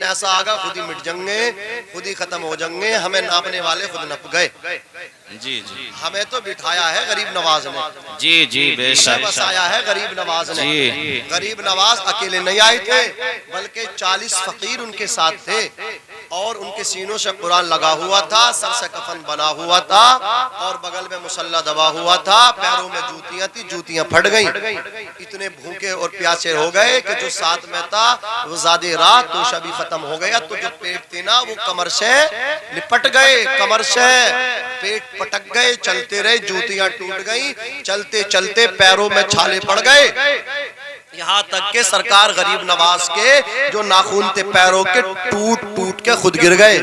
ایسا آگا خود ہی مٹ جائیں گے، خود ہی ختم ہو جائیں گے، ہمیں ناپنے والے خود نپ گئے۔ جی جی ہمیں تو بٹھایا ہے غریب نواز نے، جی جی بے شک بسایا ہے غریب نواز نے۔ جی غریب نواز اکیلے نہیں آئے تھے بلکہ 40 فقیر ان کے ساتھ تھے، اور ان کے سینوں سے قرآن لگا ہوا تھا، سر سے کفن بنا ہوا تھا، اور بغل میں مصلی دبا ہوا تھا، پیروں میں جوتیاں تھی، جوتیاں پھٹ گئیں۔ اتنے بھوکے اور پیاسے ہو گئے کہ جو ساتھ میں تھا وہ زیادہ رات تو شبی ختم ہو گیا، تو جو پیٹ تھے نا وہ کمر سے لپٹ گئے، کمر سے پیٹ پٹک گئے، چلتے رہے، جوتیاں ٹوٹ گئیں، چلتے چلتے پیروں میں چھالے پڑ گئے، یہاں تک کہ سرکار غریب نواز کے جو ناخن تھے پیروں کے ٹوٹ ٹوٹ کے خود گر گئے۔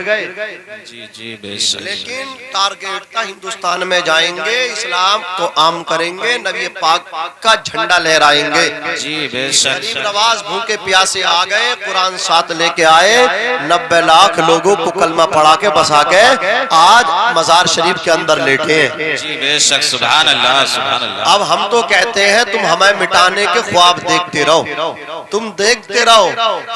جی جی بے شک لیکن ٹارگیٹ تھا ہندوستان میں جائیں گے، اسلام کو عام کریں گے، نبی پاک کا جھنڈا لہرائیں گے۔ جی بے شک غریب نواز بھوکے پیاسے آ گئے، قرآن ساتھ لے کے آئے، 90 لاکھ لوگوں کو کلمہ پڑھا کے بسا کے آج مزار شریف کے اندر لیٹے ہیں۔ جی بے شک سبحان اللہ سبحان اللہ۔ اب ہم تو کہتے ہیں تم ہمیں مٹانے کے خواب دیکھتے رہو، تم دیکھتے رہو،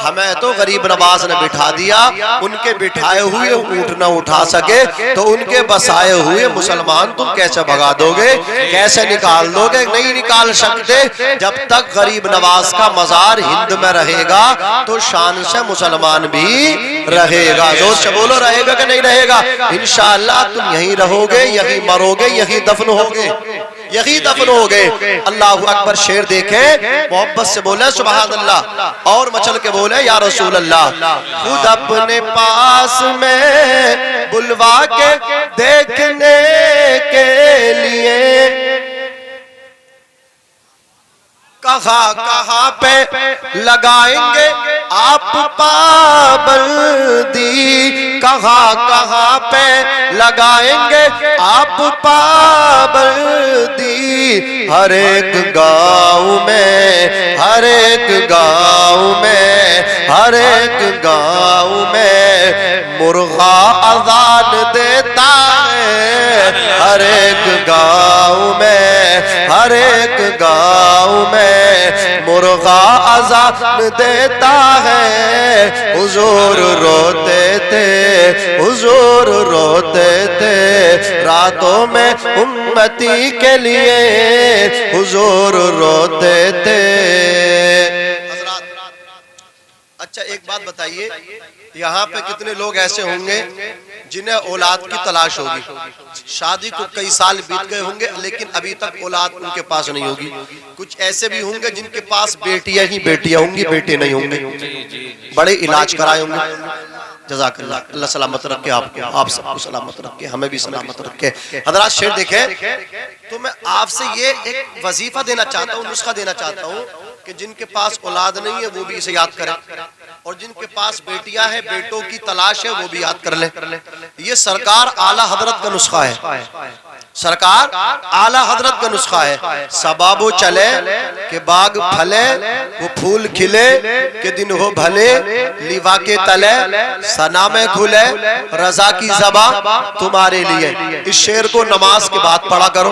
ہمیں تو غریب نواز نے بٹھا دیا، ان کے بٹھائے ہوئے اونٹ نہ اٹھا سکے تو ان کے بسائے ہوئے مسلمان تم کیسے بھگا دو گے، کیسے نکال دو گے؟ نہیں نکال سکتے۔ جب تک غریب نواز کا مزار ہند میں رہے گا تو شان سے مسلمان بھی رہے گا۔ زور سے بولو، رہے گا کہ نہیں رہے گا؟ انشاءاللہ تم یہیں رہو گے، یہیں مرو گے، یہیں دفن ہوگے، یہی دفن ہو گئے۔ اللہ اکبر، شیر دیکھیں، محبت سے بولے سبحان اللہ، اور مچل کے بولے یا رسول اللہ۔ خود اپنے پاس میں بلوا کے دیکھنے کے لیے کہاں کہاں پہ لگائیں گے آپ پابندی، کہاں کہاں پہ لگائیں گے آپ پابندی، ہر ایک گاؤں میں، ہر ایک گاؤں میں، ہر ایک گاؤں میں مرغا اذان دیتا ہے، ہر ایک گاؤں میں، ہر ایک گاؤں میں مرغا اذان دیتا ہے۔ حضور روتے تھے، حضور روتے تھے راتوں میں امتی کے لیے، حضور روتے تھے۔ اچھا ایک بات بتائیے، یہاں پہ کتنے لوگ ایسے ہوں گے جنہیں اولاد کی تلاش ہوگی، شادی کو کئی سال بیت گئے ہوں گے لیکن ابھی تک اولاد ان کے پاس نہیں ہوگی، کچھ ایسے بھی ہوں گے جن کے پاس بیٹیاں ہی بیٹیاں ہوں گی، بیٹے نہیں ہوں گے، بڑے علاج کرائے ہوں گے۔ جزاک اللہ، اللہ سلامت رکھے آپ کو، آپ سب کو سلامت رکھے، ہمیں بھی سلامت رکھے۔ حضرات شیر دیکھیں، تو میں آپ سے یہ ایک وظیفہ دینا چاہتا ہوں، نسخہ دینا چاہتا ہوں کہ جن کے پاس اولاد نہیں ہے وہ بھی اسے یاد کریں، اور جن کے پاس بیٹیاں ہیں، بیٹوں کی تلاش ہے، وہ بھی یاد کر لیں۔ یہ سرکار اعلیٰ حضرت کا نسخہ ہے، سرکار اعلیٰ حضرت کا نسخہ ہے۔ سبابو چلے کہ باغ پھلے، وہ پھول کھلے کہ دن ہو بھلے، لیوا کے تلے ثنا میں کھلے، رضا کی زباں تمہارے لیے۔ اس شعر کو نماز کے بعد پڑھا کرو،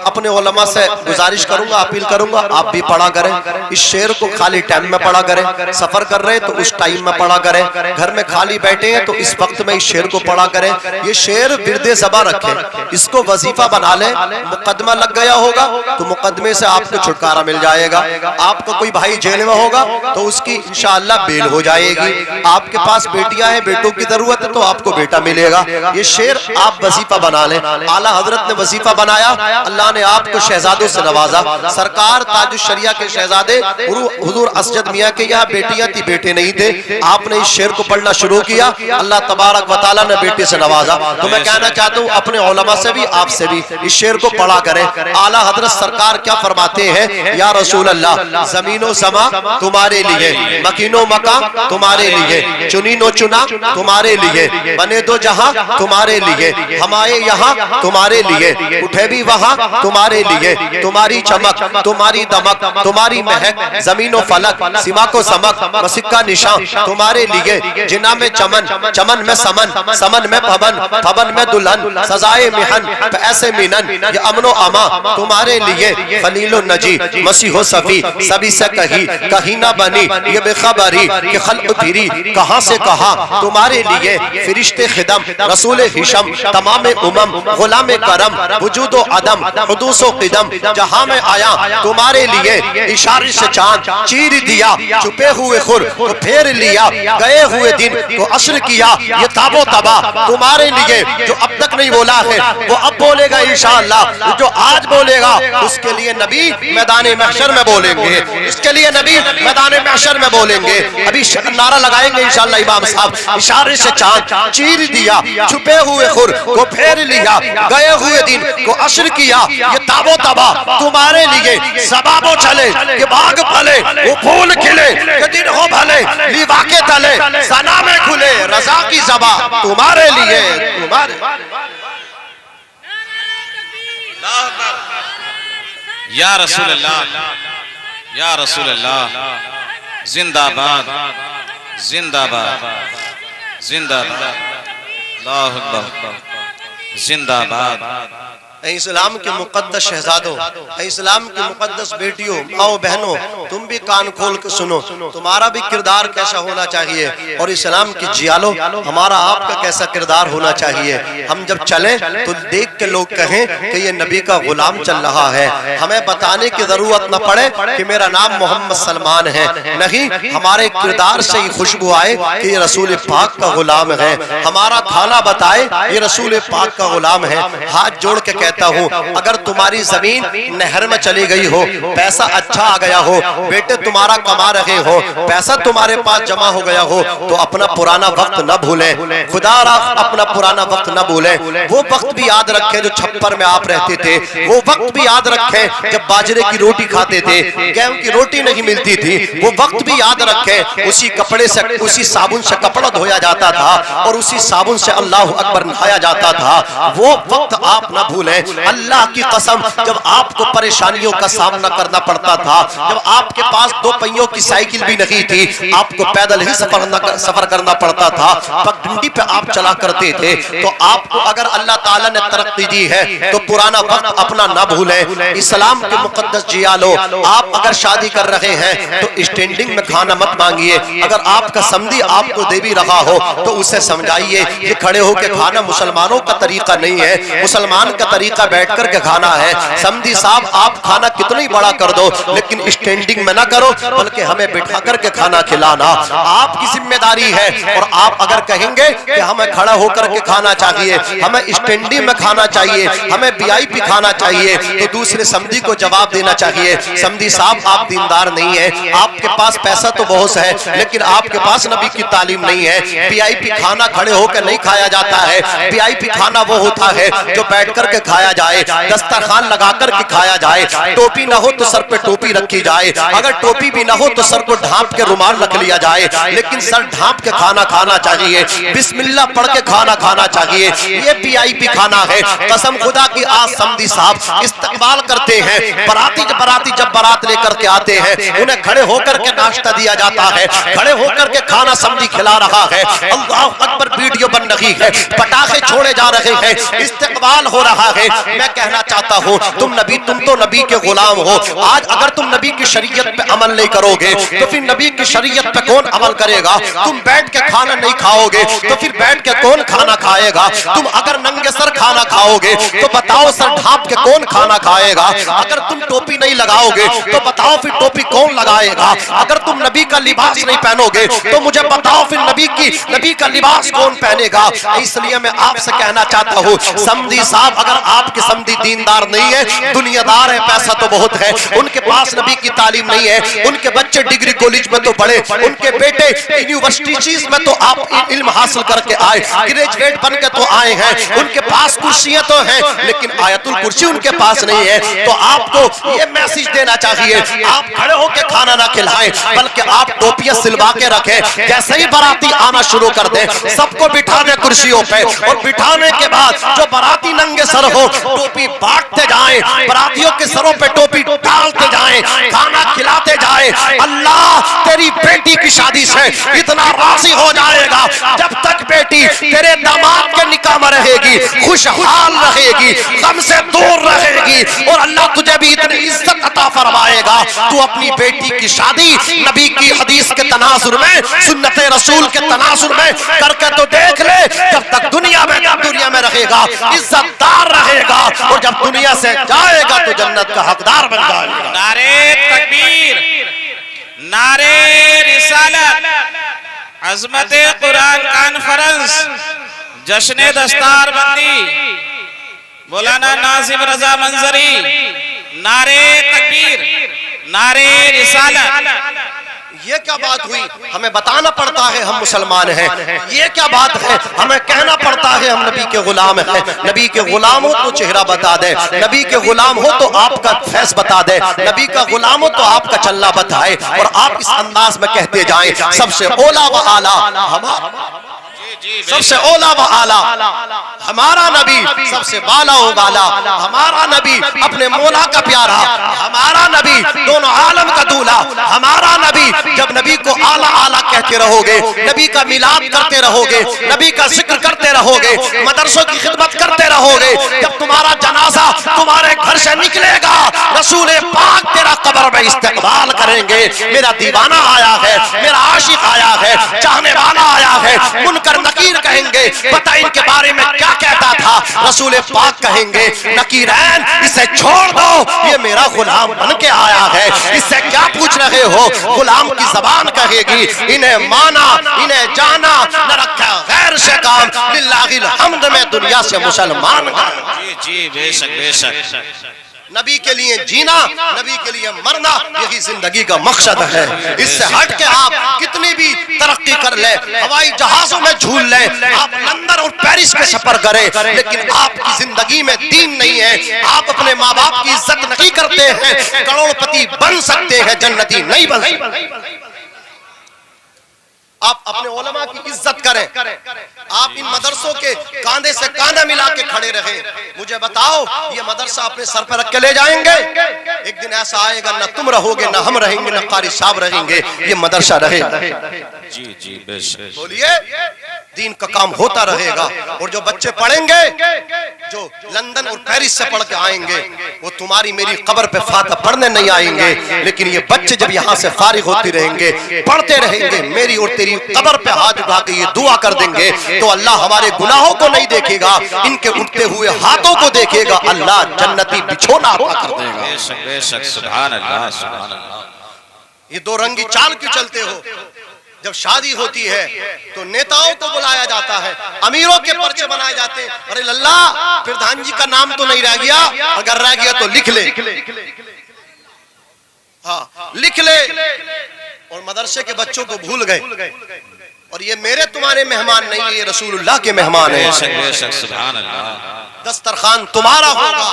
اپنے علماء سے گزارش کروں گا، اپیل کروں گا، آپ بھی پڑھا کریں۔ اس شعر کو خالی ٹائم میں پڑھا کریں، سفر کر رہے تو اس ٹائم میں پڑھا کریں، گھر میں خالی بیٹھے ہیں تو اس وقت میں اس شعر کو پڑھا کریں۔ یہ شعر ورد زبان رکھیں، اس کو وظیفہ بنا لیں۔ مقدمہ لگ گیا ہوگا تو مقدمے سے آپ کو چھٹکارا مل جائے گا، آپ کو کوئی بھائی جیل میں ہوگا تو اس کی انشاءاللہ بیل ہو جائے گی، آپ کے پاس بیٹیاں ہیں، بیٹوں کی ضرورت ہے تو آپ کو بیٹا ملے گا۔ یہ شعر آپ وظیفہ بنا لیں۔ اعلیٰ حضرت نے وظیفہ بنایا، اللہ نے آپ کو شہزادوں سے نوازا۔ سرکار تاج الشریعہ کے شہزادے حضور اسجد میاں کے یہاں بیٹیاں تھی، بیٹے نہیں تھے، آپ نے اس شعر کو پڑھنا شروع کیا، اللہ تبارک و تعالیٰ نے بیٹے سے نوازا۔ تو میں کہنا چاہتا ہوں اپنے علماء سے بھی، آپ سے بھی اس شعر کو پڑھا کریں۔ اعلیٰ حضرت سرکار کیا فرماتے ہیں؟ یا رسول اللہ، زمین و سما تمہارے لیے، مکین و مکان تمہارے لیے، چنین و چنا تمہارے لیے، بنے دو جہاں تمہارے لیے، ہمارے یہاں تمہارے لیے، اٹھے بھی وہاں تمہارے لیے، تمہاری چمک، تمہاری دمک، تمہاری مہک، زمین و فلک، سما کو سمک، مسک کا نشان تمہارے لیے، جنا میں چمن، چمن میں سمن، سمن میں پھبن، پھبن میں دلہن، سزائے محن، ایسے ایسے مینن یہ امن و اما تمہارے لیے خلیل و نجی مسیح و صفی سبھی سے کہیں نہ بنی یہ بے خبری کہ خلق پھری کہاں سے کہاں تمہارے لیے فرشتے خدم رسول حشم تمام امم غلام کرم وجود و عدم حدوث و قدم جہاں میں آیا تمہارے لیے اشارے سے چاند چیر دیا چھپے ہوئے خور کو پھیر لیا گئے ہوئے دن کو عصر کیا یہ تاب و تبا تمہارے لیے جو اب تک نہیں بولا ہے وہ اب بولے گا انشاءاللہ جو آج بولے گا اس کے لیے نبی میدان محشر میں بولیں گے اس کے لیے نبی میدان محشر میں بولیں گے ابھی نعرہ لگائیں گے انشاءاللہ امام صاحب اشارے سے چاند چیر دیا چھپے ہوئے خور کو پھیر لیا گئے ہوئے دن کو عصر کیا یہ تاب و تبا تمہارے لیے سباب و چلے کہ باغ پھلے وہ پھول کھلے کہ دن ہو بھلے لیوا کے تلے ثنا میں کھلے رضا کی زبا تمہارے لیے تمہارے یا رسول اللہ یا رسول اللہ زندہ باد زندہ باد زندہ باد اللہ اکبر زندہ باد اے اسلام کے مقدس شہزادوں اے اسلام کی مقدس بیٹیوں ماؤں بہنوں تم بھی کان کھول کے سنو تمہارا بھی کردار کیسا ہونا چاہیے اور اسلام کی جیالو ہمارا آپ کا کیسا کردار ہونا چاہیے ہم جب چلیں تو دیکھ کے لوگ کہیں کہ یہ نبی کا غلام چل رہا ہے ہمیں بتانے کی ضرورت نہ پڑے کہ میرا نام محمد سلمان ہے نہیں ہمارے کردار سے ہی خوشبو آئے کہ یہ رسول پاک کا غلام ہے ہمارا کھانا بتائے یہ رسول پاک کا غلام ہے ہاتھ جوڑ کے کہتا ہوں اگر تمہاری زمین نہر میں چلی گئی ہو پیسہ اچھا آ گیا ہو بیٹے تمہارا کما رہے ہو پیسہ تمہارے پاس جمع ہو گیا ہو تو اپنا پرانا وقت نہ بھولیں خدا را اپنا پرانا وقت نہ بھولیں وہ وقت بھی یاد رکھیں جو چھپر میں آپ رہتے تھے وہ وقت بھی یاد رکھیں جب باجرے کی روٹی کھاتے تھے گیہوں کی روٹی نہیں ملتی تھی وہ وقت بھی یاد رکھیں اسی کپڑے سے اسی صابن سے کپڑا دھویا جاتا تھا اور اسی صابن سے اللہ اکبر نہایا جاتا تھا وہ وقت آپ نہ بھولیں اللہ کی قسم جب آپ کو پریشانیوں کا سامنا کرنا پڑتا تھا جب آپ کے پاس دو پہیوں کی سائیکل بھی نہیں تھی آپ کو پیدل ہی سفر کرنا پڑتا تھا پگڈنڈی پہ آپ چلا کرتے تھے تو آپ کو اگر اللہ تعالیٰ نے ترقی دی ہے تو پرانا وقت اپنا نہ بھولیں اسلام کے مقدس جیالو آپ اگر شادی کر رہے ہیں تو اسٹینڈنگ میں کھانا مت مانگیے اگر آپ کا سمدھی آپ کو دے بھی رہا ہو تو اسے سمجھائیے کہ کھڑے ہو کے کھانا مسلمانوں کا طریقہ نہیں ہے مسلمان کا طریقہ بیٹھ کر کے کھانا ہے سمدھی صاحب آپ کھانا کتنا ہی بڑا کر دو لیکن اسٹینڈنگ میں نہ کرو بلکہ ہمیں بٹھا کر کے کھانا کھلانا آپ کی ذمہ داری ہے اور آپ اگر کہیں گے کہ ہمیں کھڑا ہو کر کے کھانا چاہیے ہمیں اسٹینڈنگ میں کھانا چاہیے ہمیں VIP کھانا چاہیے تو دوسرے سمدھی کو جواب دینا چاہیے سمدھی صاحب آپ دیندار نہیں ہیں آپ کے پاس پیسہ تو بہت ہے لیکن آپ کے پاس نبی کی تعلیم نہیں ہے VIP کھانا کھڑے ہو کے نہیں کھایا جاتا ہے VIP کھانا وہ ہوتا ہے جو بیٹھ کر کے کھایا جائے دسترخوان لگا کر کے کھایا جائے ٹوپی نہ ہو تو سر پہ ٹوپی رکھی جائے اگر ٹوپی بھی نہ ہو تو سر کو ڈھانپ کے رومال رکھ لیا جائے لیکن سر ڈھانپ کے کھانا کھانا چاہیے بسم اللہ پڑھ کے کھانا کھانا چاہیے یہ VIP کھانا ہے قسم خدا کی آج سمدھی صاحب استقبال کرتے ہیں باراتی جب بارات لے کر کے آتے ہیں انہیں کھڑے ہو کر کے ناشتہ دیا جاتا ہے کھڑے ہو کر کے کھانا سمدھی کھلا رہا ہے اللہ اکبر ویڈیو بن رہی ہے پٹاخے چھوڑے جا رہے ہیں استقبال ہو رہا ہے میں کہنا چاہتا ہوں تم تو نبی کے غلام ہو آج اگر تم نبی کی شریعت پہ عمل نہیں کرو گے تو پھر نبی کی شریعت پہ کون عمل کرے گا تم بیٹھ کے کھانا نہیں کھاؤ گے تو پھر بیٹھ کے کون کھانا کھائے گا تم اگر ننگے سر کھانا کھاؤ گے تو بتاؤ سر ڈھانپ کے کون کھانا کھائے گا اگر تم ٹوپی نہیں لگاؤ گے تو بتاؤ پھر ٹوپی کون لگائے گا اگر تم نبی کا لباس نہیں پہنو گے تو مجھے بتاؤ پھر نبی کا لباس کون پہنے گا اس لیے میں آپ سے کہنا چاہتا ہوں سمدھی صاحب اگر آپ کے سمدھی دیندار نہیں ہے دنیا دار ہے پیسہ تو بہت ہے ان کے پاس نبی کی تعلیم نہیں ہے ان کے بچے ڈگری کالج میں تو پڑھے ان کے بیٹے یونیورسٹیز میں تو آپ علم حاصل کر کے آئے گریجویٹ بن کے تو آئے ہیں ان کے پاس کرسیاں تو ہیں لیکن آیت الکرسی ان کے پاس نہیں ہے تو آپ کو یہ میسج دینا چاہیے آپ کھڑے ہو کے کھانا نہ کھلائیں بلکہ آپ ٹوپیاں سلوا کے رکھیں جیسے ہی باراتی آنا شروع کر دیں سب کو بٹھا دیں کرسیوں پہ اور بٹھانے کے بعد جو باراتی ننگے سر ہو ٹوپی بانٹتے جائیں براتیوں کے سروں پہ ٹوپی ڈالتے جائیں کھانا کھلاتے جائیں اللہ تیری بیٹی کی شادی سے اتنا راضی ہو جائے گا جب تک بیٹی تیرے داماد کے نکاح میں رہے گی خوشحال رہے گی، غم سے دور رہے گی، اور اللہ تجھے بھی اتنی عزت عطا فرمائے گا۔ تو اپنی بیٹی کی شادی نبی کی حدیث کے تناظر میں، سنت رسول کے تناظر میں کر کے تو دیکھ لے۔ جب تک دنیا میں رہے گا عزت دار رہے گا، اور جب دنیا سے جائے گا تو جنت کا حقدار بن جائے گا۔ نعرے تکبیر، نعرے رسالت، عظمت قرآن کانفرنس، جشن دستار بندی، مولانا ناظم رضا منظری، نعرے تکبیر، نعرے رسالت۔ یہ کیا بات ہوئی؟ ہمیں بتانا پڑتا ہے ہم مسلمان ہیں۔ یہ کیا بات ہے؟ ہمیں کہنا پڑتا ہے ہم نبی کے غلام ہیں۔ نبی کے غلام ہو تو چہرہ بتا دے، نبی کے غلام ہو تو آپ کا فیس بتا دے، نبی کا غلام ہو تو آپ کا چلنا بتائے، اور آپ اس انداز میں کہتے جائیں سب سے اولا و اعلیٰ، سب سے اولا و اعلیٰ ہمارا نبی، سب سے بالا و بالا ہمارا نبی، اپنے مولا کا پیارا ہمارا نبی، دونوں عالم کا دولہ ہمارا نبی۔ جب نبی کو اعلیٰ اعلیٰ کہتے رہو گے، نبی کا میلاد کرتے رہو گے، نبی کا ذکر کرتے رہو گے، مدرسوں کی خدمت کرتے رہو گے، جب تمہارا جنازہ تمہارے گھر سے نکلے گا، رسول پاک تیرا قبر میں استقبال کریں گے۔ میرا دیوانہ آیا ہے، میرا عاشق آیا ہے، چاہنے والا آیا ہے، منکر نکیر کہیں گے، پتہ ان کے بارے میں کیا کہتا تھا، رسول پاک کہیں گے نکیرین اسے چھوڑ دو، یہ میرا غلام بن کے آیا ہے، اس سے کیا پوچھ رہے ہو؟ غلام کی زبان کہے گی انہیں مانا، انہیں جانا، نہ رکھا غیر سے کام، للہ الحمد میں دنیا سے مسلمان گئے۔ جی بے شک بے شک۔ نبی کے لیے جینا، نبی کے لیے مرنا، یہی زندگی کا مقصد ہے۔ اس سے ہٹ کے آپ کتنی بھی ترقی کر لیں، ہوائی جہازوں میں جھول لیں، آپ لندن اور پیرس میں سفر کریں، لیکن آپ کی زندگی میں دین نہیں ہے، آپ اپنے ماں باپ کی عزت نہیں کرتے ہیں، کروڑ پتی بن سکتے ہیں، جنتی نہیں بن سکتے۔ آپ اپنے علماء کی عزت کریں، آپ ان مدرسوں کے کاندھے سے کاندھا ملا کے کھڑے رہیں۔ مجھے بتاؤ یہ مدرسہ اپنے سر پہ رکھ کے لے جائیں گے؟ ایک دن ایسا آئے گا نہ تم رہو گے نہ ہم رہیں گے نہ قاری صاحب رہیں گے، یہ مدرسہ رہے گا۔ جی جی بے شک۔ بولیے دین کا کام ہوتا رہے گا، اور جو بچے پڑھیں گے، جو لندن اور پیرس سے پڑھ کے آئیں گے، وہ تمہاری میری قبر پہ فاتحہ پڑھنے نہیں آئیں گے، لیکن یہ بچے جب یہاں سے فارغ ہوتی رہیں گے، پڑھتے رہیں گے، میری اور تیری قبر پہ ہاتھ اٹھا کے یہ دعا کر دیں گے، تو اللہ ہمارے گناہوں کو نہیں دیکھے گا، ان کے اٹھتے ہوئے ہاتھوں کو دیکھے گا، اللہ جنتی بچھونا عطا کر دے گا۔ بے شک بے شک، سبحان اللہ سبحان اللہ۔ یہ دو رنگی چال کیوں چلتے ہو؟ جب شادی ہوتی ہے تو نیتاؤں کو بلایا جاتا ہے، امیروں کے پرچے بنائے جاتے ہیں، ارے اللہ پردھان جی کا نام تو نہیں رہ گیا، اگر رہ گیا تو لکھ لے، ہاں لکھ لے، اور مدرسے کے بچوں کو بھول گئے، اور یہ میرے تمہارے مہمان نہیں، یہ رسول اللہ کے مہمان ہیں۔ بے شک بے شک، سبحان اللہ۔ دسترخوان تمہارا ہوگا،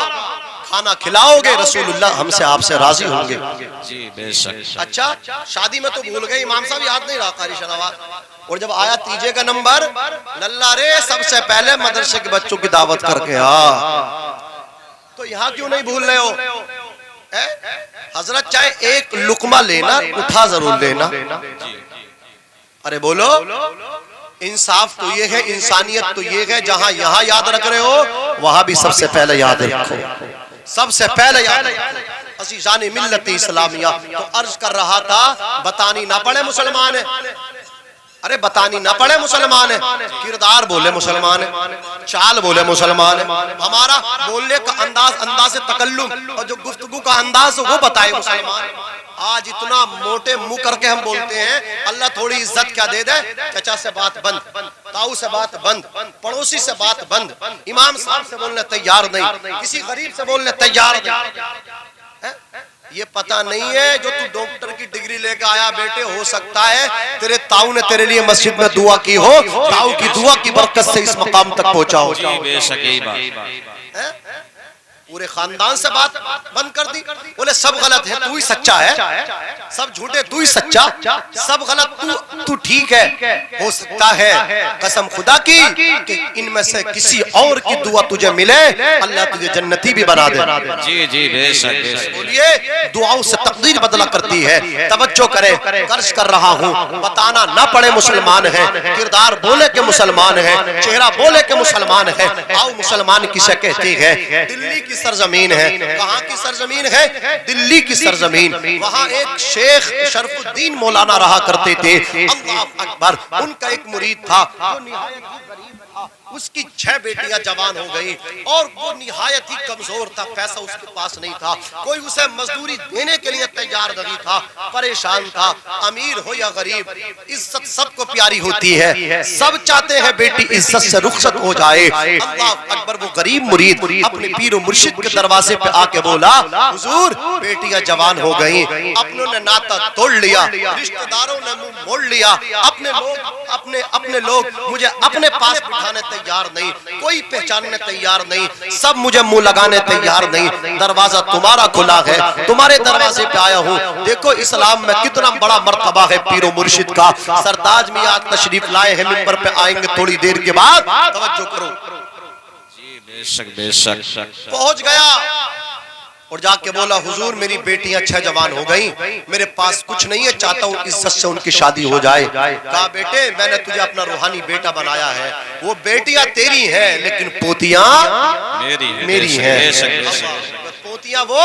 کھانا کھلاؤ گے، رسول اللہ ہم سے آپ سے راضی ہوں گے۔ جی بے شک۔ اچھا شادی میں تو بھول گئے، امام صاحب یاد نہیں رہا قاری شنوات، اور جب آیا تیجے کا نمبر، للہ رے سب سے پہلے مدرسے کے بچوں کی دعوت کر کے تو یہاں کیوں نہیں بھول رہے ہو؟ حضرت چاہے ایک لقمہ لینا اٹھا ضرور لینا، ارے بولو انصاف تو یہ ہے، انسانیت تو یہ ہے، جہاں یہاں یاد رکھ رہے ہو وہاں بھی سب سے پہلے یاد رکھو، سب سے پہلے یاد رکھو۔ عزیزان ملت اسلامیہ، تو عرض کر رہا تھا بتانی نہ پڑے مسلمان ہے، ارے بتانی نہ پڑے مسلمان ہے، کردار بولے مسلمان ہے، چال بولے مسلمان ہے، ہمارا بولنے کا انداز تکلم اور جو گفتگو کا انداز وہ بتائے مسلمان ہے۔ آج اتنا موٹے منہ کر کے ہم بولتے ہیں، اللہ تھوڑی عزت کیا دے دے، چچا سے بات بند، تاؤ سے بات بند، پڑوسی سے بات بند، امام صاحب سے بولنے تیار نہیں، کسی غریب سے بولنے تیار نہیں۔ یہ پتہ نہیں ہے جو تو ڈاکٹر کی ڈگری لے کے آیا بیٹے، ہو سکتا ہے تیرے تاؤ نے تیرے لیے مسجد میں دعا کی ہو، تاؤ کی دعا کی برکت سے اس مقام تک پہنچا ہو۔ جی بے شک، یہی بات۔ پورے خاندان سے بات بند کر دی. بولے سب غلط ہے، تو ہی سچا ہے، سب جھوٹے تو ہی سچا، سب غلط تو ٹھیک ہے. ہو سکتا ہے قسم خدا کی کہ ان میں سے کسی اور کی دعا تجھے ملے، اللہ تجھے جنتی بھی بنا دے. جی جی بے شک بے شک. بولیے دعاؤں سے تقدیر بدلا کرتی ہے. توجہ کرے، قرض کر رہا ہوں، بتانا نہ پڑے مسلمان ہیں، کردار بولے کہ مسلمان ہیں، چہرہ بولے کہ مسلمان ہیں. آؤ مسلمان کسے کہتی ہے؟ دلی کی سرزمین ہے. کہاں کی سرزمین ہے؟ دلی کی سرزمین. وہاں ایک شیخ شرف الدین مولانا رہا کرتے تھے. اللہ اکبر. ان کا ایک مرید تھا جو نہایت ہی غریب تھا. اس کی 6 بیٹیاں جوان ہو گئی اور وہ نہایت ہی کمزور تھا. پیسہ اس کے پاس نہیں تھا، کوئی اسے مزدوری دینے کے لیے تیار نہیں تھا. پریشان تھا. امیر ہو یا غریب، عزت سب کو پیاری ہوتی ہے. سب چاہتے ہیں بیٹی عزت سے رخصت ہو جائے. اللہ اکبر. وہ غریب مرید اپنے پیر و مرشد کے دروازے پہ آ کے بولا حضور بیٹیاں جوان ہو گئیں، اپنوں نے ناتا توڑ لیا، رشتہ داروں نے منہ موڑ لیا، اپنے لوگ مجھے اپنے پاس بٹھانے تیار نہیں، کوئی پہچاننے تیار نہیں، سب مجھے منہ لگانے تیار نہیں. دروازہ تمہارا کھلا ہے، تمہارے دروازے پہ آیا ہوں. دیکھو اسلام میں کتنا بڑا مرتبہ ہے پیر و مرشد کا. سرتاج میاں تشریف لائے ہیں، منبر پہ آئیں گے تھوڑی دیر کے بعد. توجہ کرو. جی بے شک بے شک. پہنچ گیا اور جا کے بولا حضور میری بیٹیاں 6 جوان ہو گئیں، میرے پاس کچھ نہیں ہے، چاہتا ہوں عزت سے ان کی شادی ہو جائے. کہا بیٹے میں نے تجھے اپنا روحانی بیٹا بنایا ہے، وہ بیٹیاں تیری ہیں لیکن پوتیاں میری ہیں. پوتیاں وہ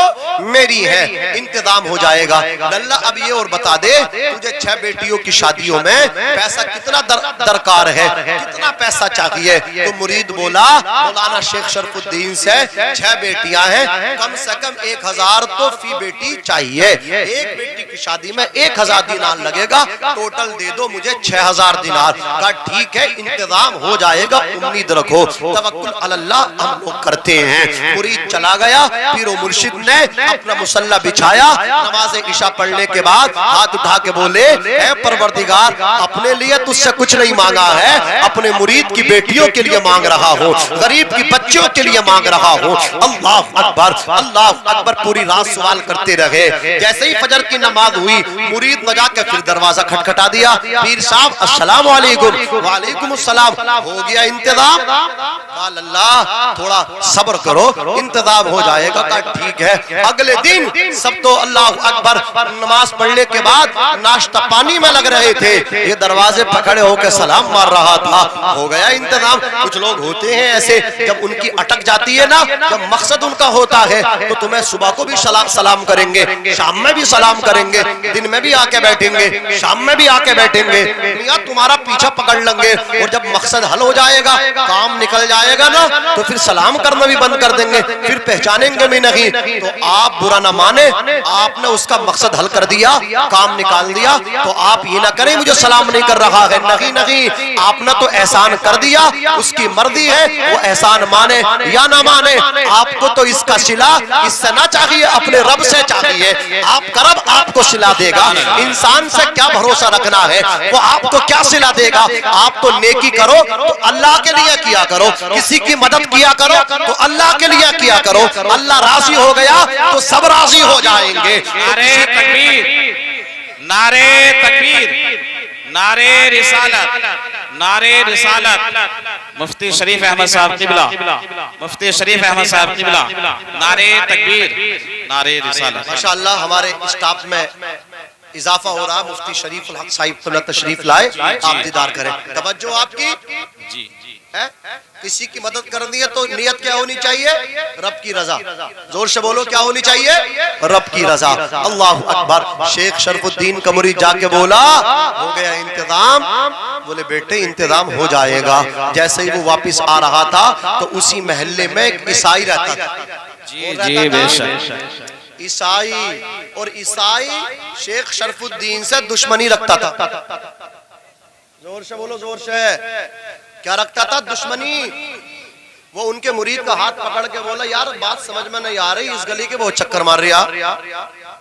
میری ہیں. انتظام ہو جائے گا. اللہ اب یہ اور بتا دے تجھے 6 بیٹیوں کی شادیوں میں پیسہ کتنا درکار ہے، کتنا پیسہ چاہیے؟ تو مرید بولا مولانا شیخ شرف الدین سے 6 بیٹیاں ہیں، کم سے کم 1000 تو فی بیٹی چاہیے. ایک بیٹی کی شادی میں 1000 دینار لگے گا، ٹوٹل دے دو مجھے 6000 دینار. کہا ٹھیک ہے انتظام ہو جائے گا، امید رکھو. توکل علی اللہ ہم لوگ کرتے ہیں. مرید چلا گیا. پیر و مرشد نے اپنا مصلی بچھایا. نماز عشاء پڑھنے کے بعد ہاتھ اٹھا کے بولے اے پروردگار اپنے لیے تجھ سے کچھ نہیں مانگا ہے، اپنے مرید کی بیٹیوں کے لیے مانگ رہا ہوں، غریب کی بچوں کے لیے مانگ رہا ہوں. اللہ اکبر اللہ اکبر. پوری رات سوال کرتے رہے. جیسے ہی فجر کی نماز ہوئی مرید نے جا کے پھر دروازہ کھٹکھٹا دیا. پیر صاحب السلام علیکم. وعلیکم السلام. ہو گیا انتظام؟ قال اللہ تھوڑا صبر کرو انتظام ہو جائے گا. کہا ٹھیک ہے. اگلے دن سب تو اللہ اکبر نماز پڑھنے کے بعد ناشتہ پانی میں لگ رہے تھے. یہ دروازے پکڑے ہو کے سلام مار رہا تھا. ہو گیا انتظام. کچھ لوگ ہوتے ہیں ایسے جب ان کی اٹک جاتی ہے نا، جب مقصد ان کا ہوتا ہے تو تمہیں صبح کو بھی سلام کریں گے، شام میں بھی سلام کریں گے، دن میں بھی آ کے بیٹھیں گے، شام میں بھی آ کے بیٹھیں گے. میاں تمہارا پیچھا پکڑ لیں گے اور جب مقصد حل ہو جائے گا، کام نکل جائے گا نا، تو پھر سلام کرنا بھی بند کر دیں گے، پھر پہچانیں گے بھی نہیں. تو آپ برا نہ مانے، آپ نے اس کا مقصد حل کر دیا، کام نکال دیا، تو آپ یہ نہ کریں مجھے سلام نہیں کر رہا ہے. نہیں، آپ نے تو احسان کر دیا، اس کی مرضی ہے وہ احسان مانے یا نہ مانے. آپ کو تو اس کا صلہ اس سے نہ چاہیے، اپنے رب سے چاہیے. آپ کا رب آپ کو صلہ دے گا. انسان سے کیا بھروسہ رکھنا ہے، وہ آپ کو کیا صلہ دے گا. آپ تو نیکی کرو تو اللہ کے لیے کیا کرو، کسی کی مدد کیا کرو تو اللہ کے لیے کیا کرو. اللہ راضی ہو گیا تو سب راضی ہو جائیں گے. نعرے تکبیر، نعرے تکبیر، نعرے رسالت، نعرے رسالت. مفتی شریف احمد صاحب قبلہ، مفتی شریف احمد صاحب قبلہ. نعرے تکبیر، نعرے رسالت. ماشاءاللہ ہمارے اسٹاف میں اضافہ ہو رہا. مفتی شریف الحق صاحب قبلہ تشریف لائے، آپ دیدار کریں. توجہ آپ کی جی کسی کی مدد کرنی ہے تو نیت کیا ہونی چاہیے؟ رب کی رضا. زور سے بولو کیا ہونی چاہیے؟ رب کی رضا. اللہ اکبر. شیخ شرف الدین کا مرید جا کے بولا ہو گیا انتظام. بولے بیٹے انتظام ہو جائے گا. جیسے ہی وہ واپس آ رہا تھا تو اسی محلے میں ایک عیسائی رہتا تھا. جی جی بے شک. عیسائی، اور عیسائی شیخ شرف الدین سے دشمنی رکھتا تھا. زور سے بولو زور سے. کیا رکھتا تھا؟ دشمنی. وہ ان کے مرید کا ہاتھ پکڑ کے بولا یار بات سمجھ میں نہیں آ رہی، اس گلی کے بہت چکر مار رہا.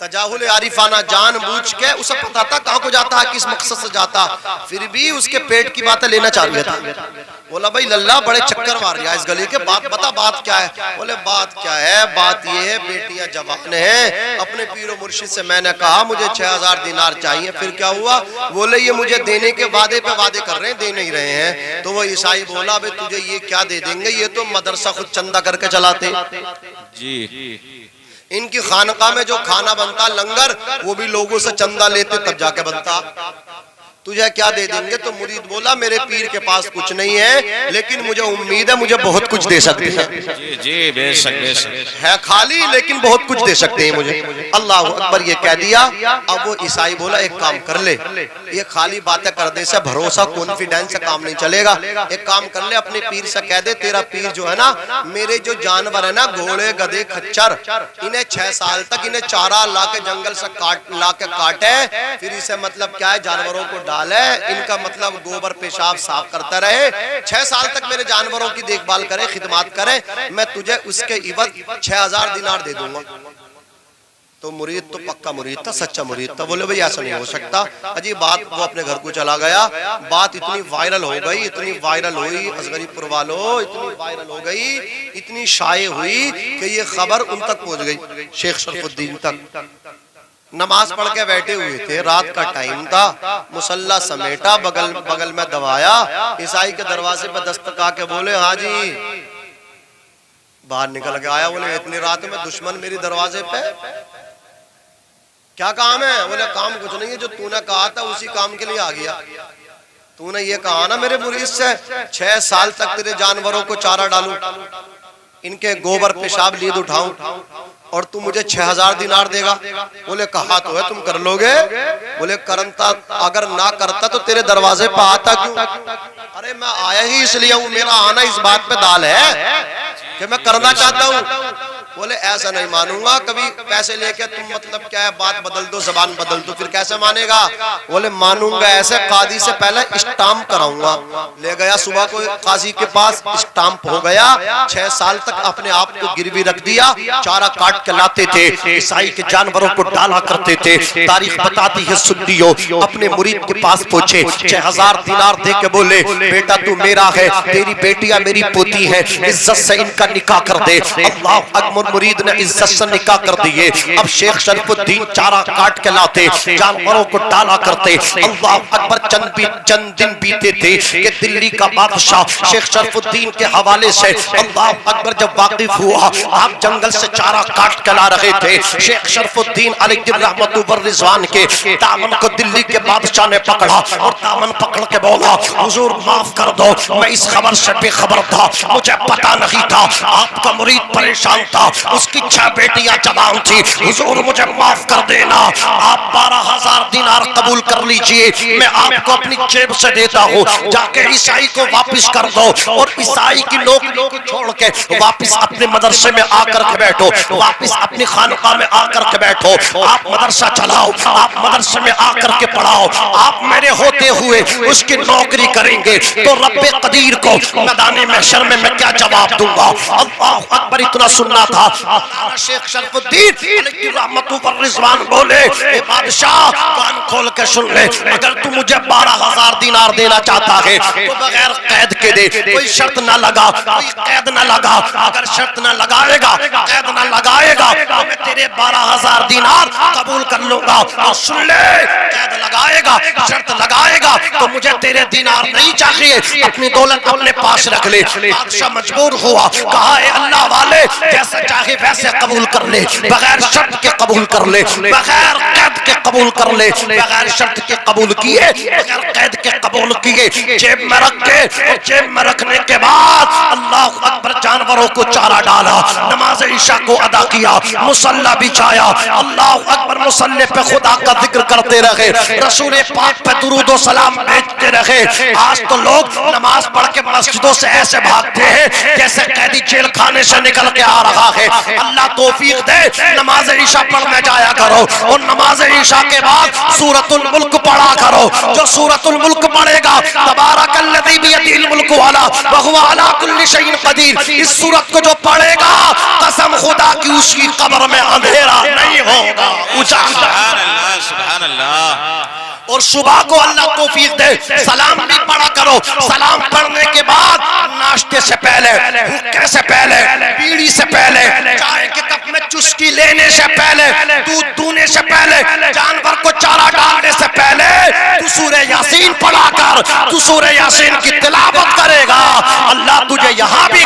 تجاہل عارفانہ جان بوجھ کے اسے پتا تھا کہاں کو جاتا ہے، کس مقصد سے جاتا، پھر بھی اس کے پیٹ کی باتیں لینا چاہ رہا تھا۔ بولا بھائی للہ بڑے چکر مار رہا ہے اس گلی کے، بات بتا بات کیا ہے؟ بولے بات کیا ہے، بات یہ ہے بیٹیاں جوان ہیں، اپنے پیر و مرشد سے میں نے کہا مجھے 6000 دینار چاہیے، پھر کیا ہوا؟ بولے یہ مجھے دینے کے وعدے پہ وعدے کر رہے ہیں، دے نہیں رہے ہیں۔ تو وہ عیسائی بولا بھئی تجھے یہ کیا دے دیں گے، یہ تو مدرسہ خود چندہ کر کے چلاتے، جی ان کی خانقاہ میں جو کھانا بنتا لنگر وہ بھی لوگوں سے چندہ لیتے تب جا کے بنتا، تجھے کیا دے دیں گے؟ تو مرید بولا میرے پیر کے پاس کچھ نہیں ہے لیکن مجھے امید ہے مجھے بہت کچھ دے سکتے ہیں، جی جی بے شک بے شک، ہے خالی لیکن بہت کچھ دے سکتے ہیں مجھے۔ اللہ اکبر یہ کہہ دیا۔ اب وہ عیسائی بولا ایک کام کر لے، یہ خالی باتیں کرنے سے بھروسہ کانفیڈنس سے کام نہیں چلے گا، ایک کام کر لے اپنے پیر سے کہہ دے تیرا پیر جو ہے نا میرے جو جانور ہے نا گھوڑے گدھے کھچر انہیں 6 سال تک انہیں چارہ لا کے جنگل سے لا کے کاٹے، پھر اسے مطلب کیا ہے جانوروں کو ڈالے، ان کا مطلب گوبر پیشاب صاف کرتا رہے، 6 سال تک میرے جانوروں کی دیکھ بھال کرے خدمات کرے، میں تجھے اس کے عوض 6000 دینار دے دوں گا۔ تو مرید تو پکا مرید تھا، سچا مرید تھا، بولے بھئی ایسا نہیں ہو سکتا۔ عجیب بات، وہ اپنے گھر کو چلا گیا، بات اتنی وائرل ہو گئی، اتنی وائرل ہوئی اصغری پور والوں، اتنی وائرل ہو گئی، اتنی شائع ہوئی کہ یہ خبر ان تک پہنچ گئی، شیخ شرف الدین تک۔ نماز پڑھ کے بیٹھے ہوئے تھے، رات کا ٹائم تھا، مصلی سمیٹا، بغل میں دوایا، عیسائی کے دروازے پہ دستک کے بولے ہاں جی، باہر نکل کے آیا، بولے اتنی رات میں دشمن میری دروازے پہ، کیا کام ہے؟ بولے کام کچھ نہیں ہے، جو تو نے کہا تھا اسی کام کے لیے آ گیا، تو نے یہ کہا نا میرے مرید سے 6 سال تک تیرے جانوروں کو چارہ ڈالوں، ان کے گوبر پیشاب لید اٹھاؤں اور تم مجھے 6000 دینار دے گا؟ بولے کہا تو ہے تم کر لو گے؟ بولے کرتا، اگر نہ کرتا تو تیرے دروازے پہ آتا کیوں؟ ارے میں آیا ہی اس لیے ہوں، میرا آنا اس بات پہ دال ہے کہ میں کرنا چاہتا ہوں۔ بولے ایسا نہیں مانوں گا، کبھی پیسے لے کے تم مطلب کیا ہے بات بدل دو، زبان بدل دو، پھر کیسے مانے گا؟ بولے مانوں گا ایسے، قاضی سے پہلے اسٹامپ کراؤں گا۔ لے گیا صبح کو قاضی کے پاس، اسٹامپ ہو گیا، 6 سال تک اپنے آپ کو گروی رکھ دیا، چارہ کاٹ کے لاتے تھے، عیسائی کے جانوروں کو ڈالا کرتے تھے۔ تاریخ بتاتی ہے سنیو، اپنے مرید کے پاس پہنچے، 6000 دینار دے کے بولے بیٹا تو میرا ہے، تیری بیٹیاں میری پوتی ہے، عزت سے ان کا نکاح کر دے۔ اللہ اکبر، مرید نے عزت سے نکاح کر دیے۔ اب شیخ شرف الدین چارہ کاٹ کے لاتے، جانوروں کو ڈالا کرتے۔ اللہ اکبر، چند دن بیتے تھے کہ دلی کا بادشاہ شیخ شرف الدین کے حوالے سے اللہ اکبر جب واقف ہوا، آپ جنگل سے چارہ کاٹ کے لا رہے تھے، شیخ شرف الدین علیہ الرحمت والرضوان کے دامن کو دلی کے بادشاہ نے پکڑا اور دامن پکڑ کے بولا حضور معاف کر دو، میں اس خبر سے بے خبر تھا، مجھے پتا نہیں تھا، آپ کا مرید پریشان تھا، اس کی 6 بیٹیاں جوان تھی، حضور مجھے معاف کر دینا، آپ 12000 دینار قبول کر لیجئے، میں آپ کو اپنی جیب سے دیتا ہوں، جا کے عیسائی کو واپس کر دو اور عیسائی کی نوکری کو چھوڑ کے واپس اپنے مدرسے میں آ کر کے بیٹھو، واپس اپنی خانقاہ میں آ کر کے بیٹھو، آپ مدرسہ چلاؤ، آپ مدرسے میں آ کر کے پڑھاؤ، آپ میرے ہوتے ہوئے اس کی نوکری کریں گے تو رب قدیر کو میدان محشر میں میں کیا جواب دوں گا؟ اللہ اکبر، اتنا سننا تھا۔ شیخ شرف الدین علیہ رحمت والرضوان بولے اے بادشاہ کان کھول کے سن لے، اگر تو مجھے 12000 دینار دینا چاہتا ہے تو بغیر قید کے دے، کوئی شرط نہ لگا، کوئی قید نہ لگا، اگر شرط نہ لگائے گا، قید نہ لگائے گا تو میں تیرے 12000 دینار قبول کر لوں گا، اور سن لے قید لگائے گا، شرط لگائے گا تو مجھے تیرے دینار نہیں چاہیے، اپنی دولت اپنے پاس رکھ لے۔ بادشاہ مجبور ہوا، کہا اے اللہ والے جیسا چاہے ویسے قبول کر لے، بغیر شرط کے قبول کر لے، بغیر قید کے قبول کر لے، بغیر شرط کے قبول کیے، بغیر قید کے قبول کیے، جیب میں رکھ کے، اور جیب میں رکھنے کے بعد اللہ اکبر جانوروں کو چارہ ڈالا، نماز عشاء کو ادا کیا، مصلی بچھایا، اللہ اکبر مصلی پہ خدا کا ذکر کرتے رہے، رسول پاک پہ درود و سلام بھیجتے رہے۔ آج تو لوگ نماز پڑھ کے مسجدوں سے ایسے بھاگتے ہیں جیسے قیدی جیل خانے سے نکل کے آ رہا ہے۔ اللہ توفیق دے، نماز عشاء پڑھنے جایا کرو اور نماز عشاء کے بعد سورۃ الملک پڑھا کرو، جو سورۃ الملک پڑھے گا تبارک الذی بیدہ الملک یملک ولا وهو على كل شيء قدیر. اس سورت کو جو پڑھے گا قسم خدا کی اس کی قبر میں اندھیرا نہیں ہوگا. سبحان اللہ سبحان اللہ. اور صبح کو اللہ توفیق دے سلام بھی پڑھا کرو. سلام پڑھنے کے بعد ناشتے سے پہلے, حقے سے پہلے, بیڑی سے پہلے, چائے کے کپ میں چسکی لینے سے پہلے, دودھ دونے سے پہلے, جانور کو چارہ ڈالنے سے پہلے تو سورہ یاسین پڑھا کر, تو سورہ یاسین کی تلاوت کرے گا. اللہ تجھے یہاں بھی